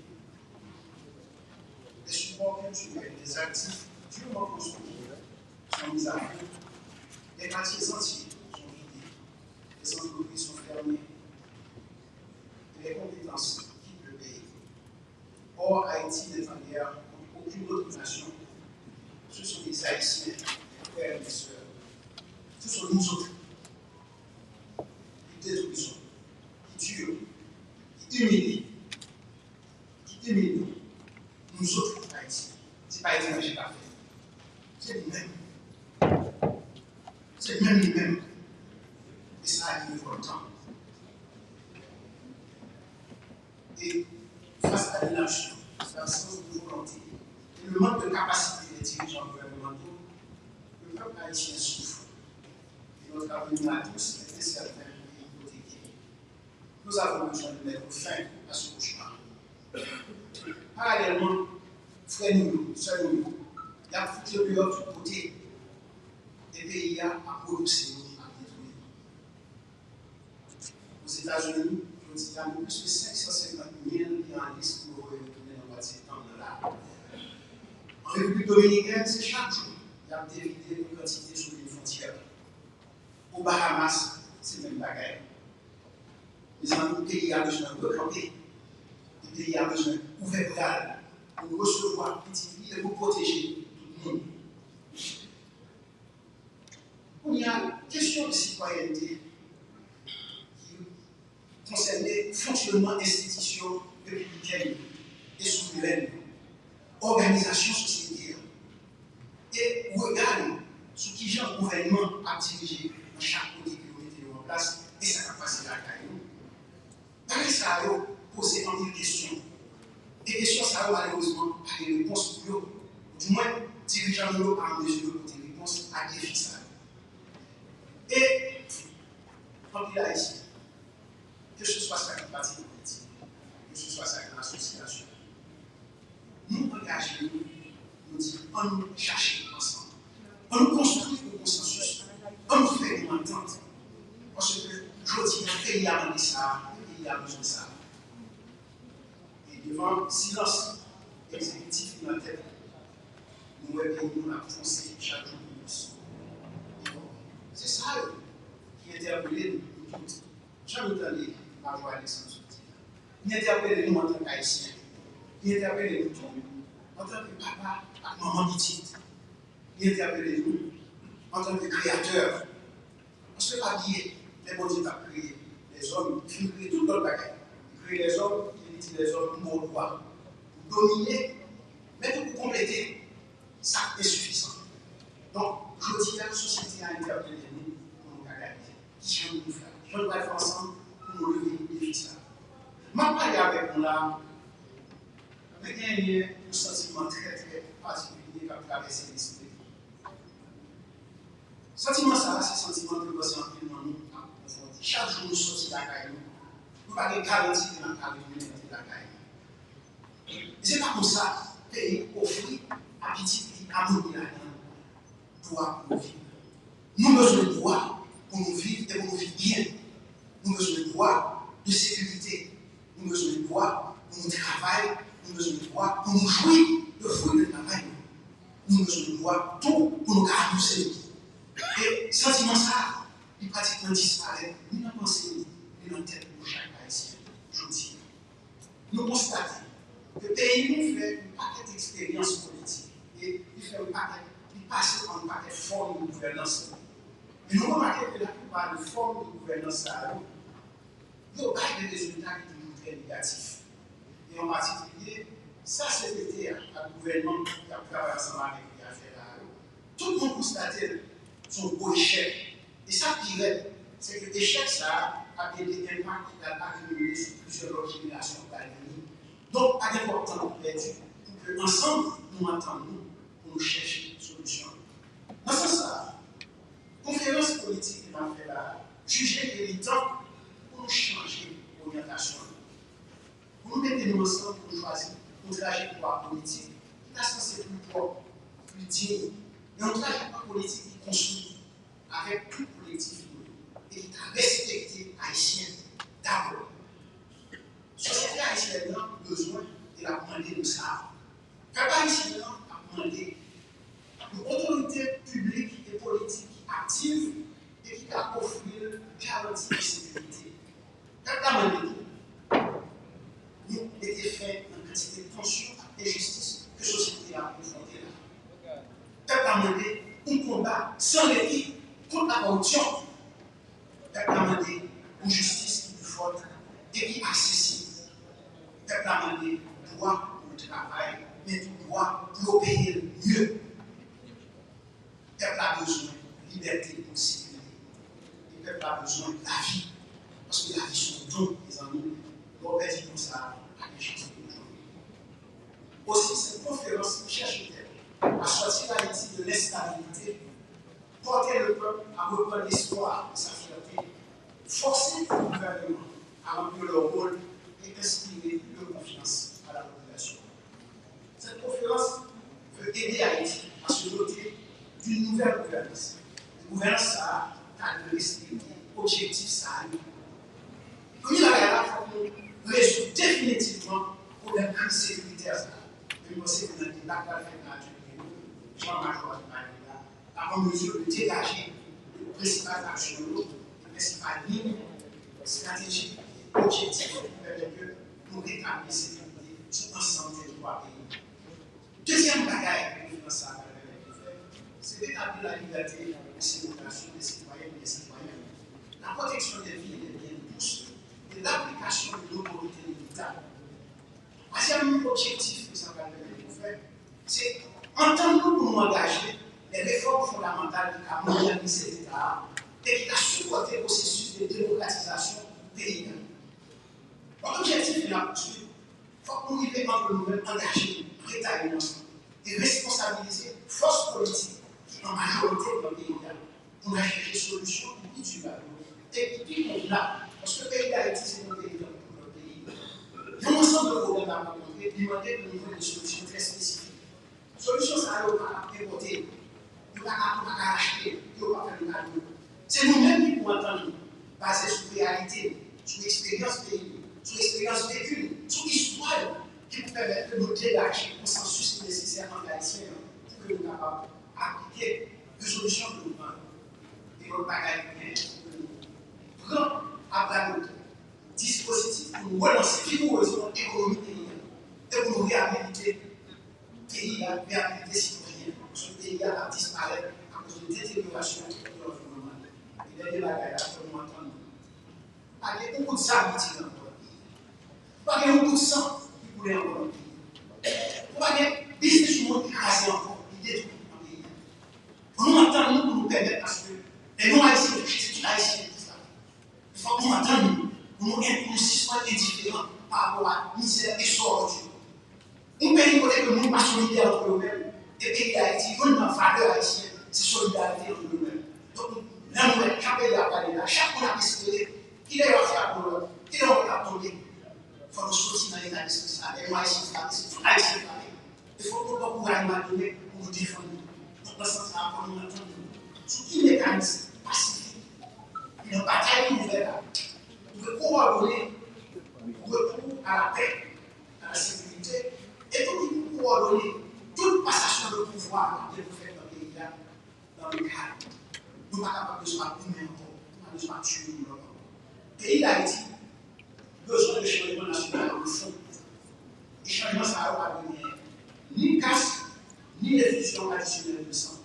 des supports culturels, des actifs durement construits sont mis à feu, les quartiers entiers sont vidés, les entreprises sont fermées, et les compétences quittent le pays. Or, Haïti n'est en guerre contre aucune autre nation. Ce sont des Haïtiens, des frères et des sœurs. Ce sont nous autres qui détruisons, qui tuons, qui humilient, nous autres Haïtiens. Ce n'est pas étranger qui a fait. C'est lui-même. C'est même lui-même. Et ça a duré longtemps. Et face à l'inaction, l'absence de volonté et le manque de capacité des dirigeants gouvernementaux, le peuple haïtien souffre. Et notre avenir à tous est incertain et hypothéqué. Nous avons besoin de mettre fin à ce cauchemar. Parallèlement, frères nous, sœurs nous, il y a foutu de l'autre côté des pays à produire, à détruire. Aux États-Unis, il y a plus de 550 000 qui en liste pour retourner dans ces temps-là. En République dominicaine, c'est chaque jour, il y a des quantités sur les frontières. Aux Bahamas, c'est même bagaille. Les amis, le pays a besoin de recamper. Le pays a besoin d'ouverture pour recevoir petit et pour protéger tout le monde. Il y a une question de citoyenneté qui concerne le fonctionnement institutions républicaines et souveraines, organisations sociétaires, et regarde ce qui genre gouvernement a dirigé dans chaque côté que nous mettons en place et sa capacité à gagner. Dans ça a posé une question. Et questions, ça a malheureusement pas de réponse pour eux. Du moins, dirigeants de l'eau en mesure de donner réponse à des défis. Et, quand il a ici, que ce soit ça qui partie politique, que ce soit ça qui l'association, nous engageons, nous disons, on nous cherche ensemble. On nous construit le consensus, on nous fait une entente. Parce que je dis, le pays a demandé ça, le pays a besoin de ça. Et devant le silence exécutif de notre tête, nous avons foncé chaque jour plus. C'est ça qui interpelle nous tous. J'en entendais ma voix Alexandre Souti. Il interpelle nous en tant qu'Haïtiens. Il interpelle nous tous en tant que papa et maman petite. Il interpelle nous en tant que créateurs. On ne se fait pas dire les bons Dieu a créé les hommes, il crée tout notre bagage. Il crée les hommes, il dit les hommes pour droit, pour dominer, mais pour compléter, ça est suffisant. Donc, je dis à la société à interpeller nous pour nous garder. Qui j'aime nous faire? Je vais faire ensemble pour nous lever les défis. Je vais parler avec nous là, avec un sentiment très très particulier qui a traversé l'esprit. Sentiment ça, c'est le sentiment que nous avons dans nous. Chaque jour, nous sortons de la caille. Nous n'avons pas de garantie de la caille, de la caille. Et ce n'est pas comme ça que pays offre à petit pays, à nous, droit pour nous vivre. Nous avons besoin de droit pour nous vivre et pour nous vivre bien. Nous avons besoin de droit de sécurité. Nous avons besoin de droit pour nous travailler. Nous avons besoin de droit pour nous jouir de fruits de travail. Nous avons besoin de droit tout pour nous garder. Et sentiment ça, il pratiquement disparaît, ni dans la pensée, ni dans la tête de chaque Haïtien. Je dis, nous constatons que le pays nous fait une paquet d'expériences politiques et il fait un paquet, il passe en paquet de formes de gouvernance. Et nous remarquons que la plupart des formes de gouvernance, il y a des résultats qui sont très négatifs. Et en particulier, ça c'était un gouvernement qui a travaillé ensemble avec les affaires. Tout le monde constatait son gros échec. Et ça qui est, c'est que l'échec, ça a des impacts qui a accumulé sur plusieurs générations d'années. Donc, à l'important perdu pour qu'ensemble, nous entendons pour nous chercher une solution. Dans ce sens-là, la conférence politique qui m'a fait là, juger qu'il est temps pour nous changer d'orientation. Pour nous mettre ensemble pour choisir une trajectoire politique qui est censée être plus propre, plus digne, et une trajectoire politique qui construit avec tout collectif et qui a respecté Haïtien d'abord. haïtien a besoin de la demander de ça. Peuple haïtien a demandé une autorité publique et politique active et qui a offrir garantie de sécurité. Peuple a demandé nous été fait dans une quantité de tension et justice que la société a confrontée là. Peuple a demandé un combat sans répit contre la corruption. Peuple a demandé une justice qui est forte et qui est accessible. Peuple a demandé droit pour le travail, mais tout droit pour payer mieux. Peuple a besoin de liberté pour sécurité. Et peuple a besoin de la vie. Parce que la vie, c'est un don, les amis. On va dire comme ça à quelque chose aujourd'hui. Aussi, cette conférence cherche-t-elle à sortir l'Haïti de l'instabilité, porter le peuple à reprendre l'espoir et sa fierté, forcer le gouvernement à remplir leur rôle et inspirer de confiance à la population. Cette conférence veut aider Haïti à se doter d'une nouvelle gouvernance. Une gouvernance ça a de l'esprit objectif ça a. Comme il a il faut résoudre définitivement le problème de sécuritaire. Je pense que dans le débat qu'on a fait dans la Jean-Major avant mesure de dégager les principales actions, les principales lignes stratégiques, objectifs qui permettent que nous rétablir la sécurité sur l'ensemble des trois pays. Deuxième bagaille que nous faisons ça, c'est d'établir la liberté de circulation des citoyennes et des citoyens, la protection des vies et des biens de tous, et l'application de l'autorité de l'État. Troisième objectif que ça va permettre de faire, c'est entendre pour nous engager les réformes fondamentales qui ont modernisé l'État et qui ont supporté le processus de démocratisation du pays. L'objectif est là poursuivre. Il faut que nous arrivions entre nous-mêmes engagés, prétaillés ensemble et responsabiliser les forces politiques qui sont en majorité dans le pays pour chercher des solutions qui sont durables et qui sont convenables. Parce que le pays d'Haïti, c'est un pays dans le pays. Il y a un ensemble de problèmes à rencontrer, qui demandent au niveau de solutions très spécifiques. Solution, ça ne va pas importer, il ne va pas acheter, il ne va pas faire le cadeau. C'est nous-mêmes qui pouvons entendre, basés sur la réalité, sur l'expérience pays, sur l'expérience vécue, sur l'histoire, qui nous permettent de nous dégager le consensus nécessaire en haïtien pour que nous soyons capables d'appliquer des solutions que nous prenons. Et notre bagage est prend à bras le dispositif pour nous relancer vigoureusement l'économie pays et pour nous réhabiliter le pays, réhabiliter les citoyens. Ce pays a disparu à cause de la détérioration de l'environnement. Et dernier bagage, comme nous entendons, il y a beaucoup de sang qui tire dans le pays. Il y a beaucoup de sang qui coule encore dans le pays. Il y a des business qui sont écrasés encore, qui détruisent dans le pays. Pour nous entendre, pour nous permettre, parce que les non-haïtiens, c'est tout haïtien. Il faut qu'on entende, nous sommes indifférents par rapport à la misère et sort. Un pays côté que nous sommes pas solidaires entre nous-mêmes, et pays d'Haïti, nous avons une valeur haïtienne, c'est solidarité entre nous-mêmes. Donc, là, nous sommes chaque pays à parler là, chaque fois qu'on a espéré, qu'il est à faire pour l'autre, qu'il est à tomber. Il faut nous sortir dans l'état d'esprit ça, et nous haïtiens, c'est tout haïtien. Il faut qu'on ne puisse pas donner pour nous défendre. Donc, dans ce sens-là, pour nous entendre, sous qui mécanisme pacifique. Une bataille nouvelle pour coordonner le retour à la paix, à la sécurité, et pour coordonner toute passation de pouvoir que vous faites dans le pays dans le cadre. Nous ne sommes pas capables de se battre nous-mêmes encore, nous ne sommes pas tués nous-mêmes. Le pays d'Haïti a besoin de changement national dans le fond. Et changement, ça n'a pas donné ni casse, ni effusion additionnelle de sang.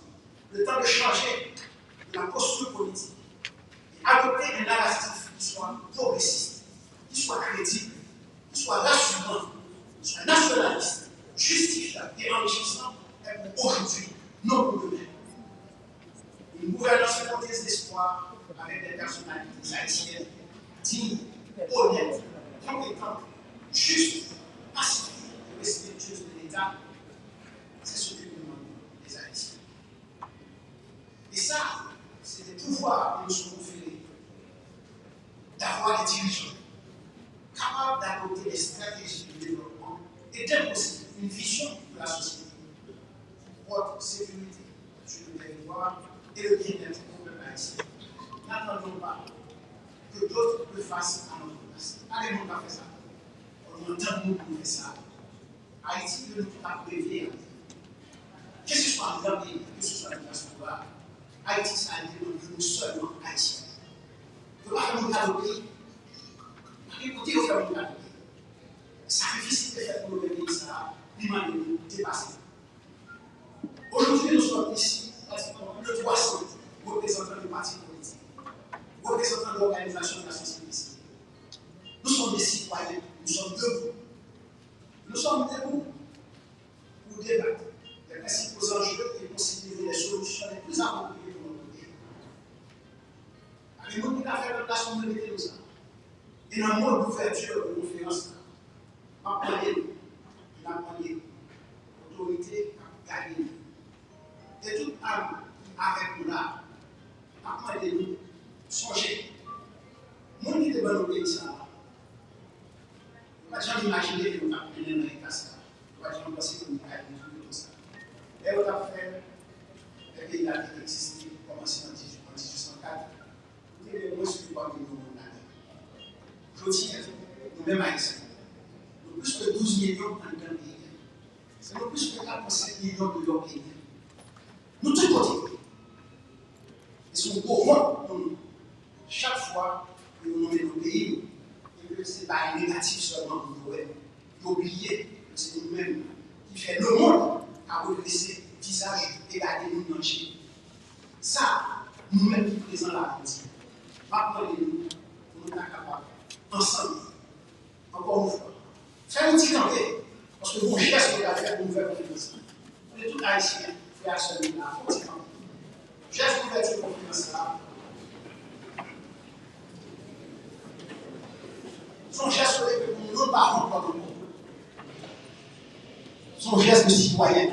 Le temps de changer la posture politique. Adopter un narratif qui soit progressiste, qui soit crédible, qui soit rassurant, qui soit nationaliste, justifiable et enrichissant, est pour aujourd'hui, non pour demain. Une gouvernance porteuse d'espoir avec des personnalités haïtiennes, dignes, honnêtes, compétentes, justes, pacifiques et respectueuses de l'État, c'est ce que nous demandons les Haïtiens. Et ça, c'est des pouvoirs qui nous sont conférés d'avoir des dirigeants capables d'adopter des stratégies de développement et d'imposer une vision de la société pour votre sécurité sur le territoire et le bien-être du peuple haïtien. N'attendons pas que d'autres le fassent à notre place. Allez-nous pas faire ça. On on entend nous pour faire ça. Haïti, nous ne pouvons pas prévenir. Que ce soit un grand pays, que ce soit une diaspora, Haïti, ça a été nous seulement haïtiens. Il ne faut pas faire mon pays. Écoutez, il faut faire mon pays. Sacrifice est fait pour le pays, ça, l'image de nous dépasser. Aujourd'hui, nous sommes ici, le 300 représentants de partis politiques, représentants d'organisations de la société civile. Nous sommes des citoyens, nous sommes debout. Nous sommes debout pour débattre des principaux enjeux et considérer les solutions les plus appropriées pour notre pays. Avec nous qui avons fait la place, on nous ça. Et dans le mode d'ouverture de conférence, l'autorité a gagné. Et toute âme avec nous là, appelez-nous, songez. Nous qui devons nous pays ça, nous ne pouvons jamais imaginer que nous avons fait dans les casques. Nous ne pouvons jamais penser que nous avons fait tout ça. Et on a fait les pays là qui existent, commencé en 1804. Nous devons nous suivre par nous. Je tiens, nous-mêmes haïtiens, nous plus que 12 millions en tant pays. C'est nous plus que 45 millions de leur pays. Nous tous côtés. Et c'est un gros rôle pour nous. Chaque fois que nous nommons nos pays, et que ce n'est pas négatif seulement pour nous, d'oublier que c'est nous-mêmes qui fait le monde à redresser le visage et garder nous dans le chien. Ça, nous-mêmes qui présentons la politique. Maintenant, nous sommes capables, ensemble, encore une fois, faire un petit campé, parce que vous geste que vous avez fait pour nous faire confiance. On est tous haïtiens, frères et sœurs, un petit campé. Geste d'ouverture de confiance là. Son geste que nous ne parlons pas de nous. Son geste de citoyen.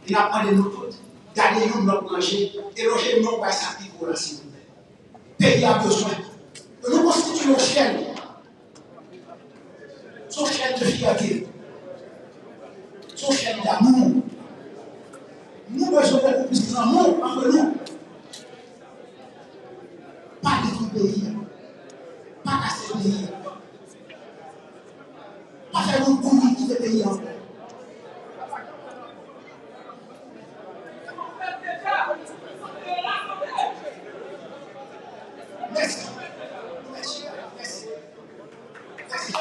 Il a parlé de nous tous. Gardez-nous notre danger et logez non pas sa pique là, s'il vous plaît. Pays a besoin. Nous constituons une chaîne. Son chaîne de fierté. Son chaîne d'amour. Nous besoin de plus d'amour entre nous. Pas de pays. Pas casser le pays. Pas faire une bouillie qui le pays encore. Merci. Merci. Merci. Merci.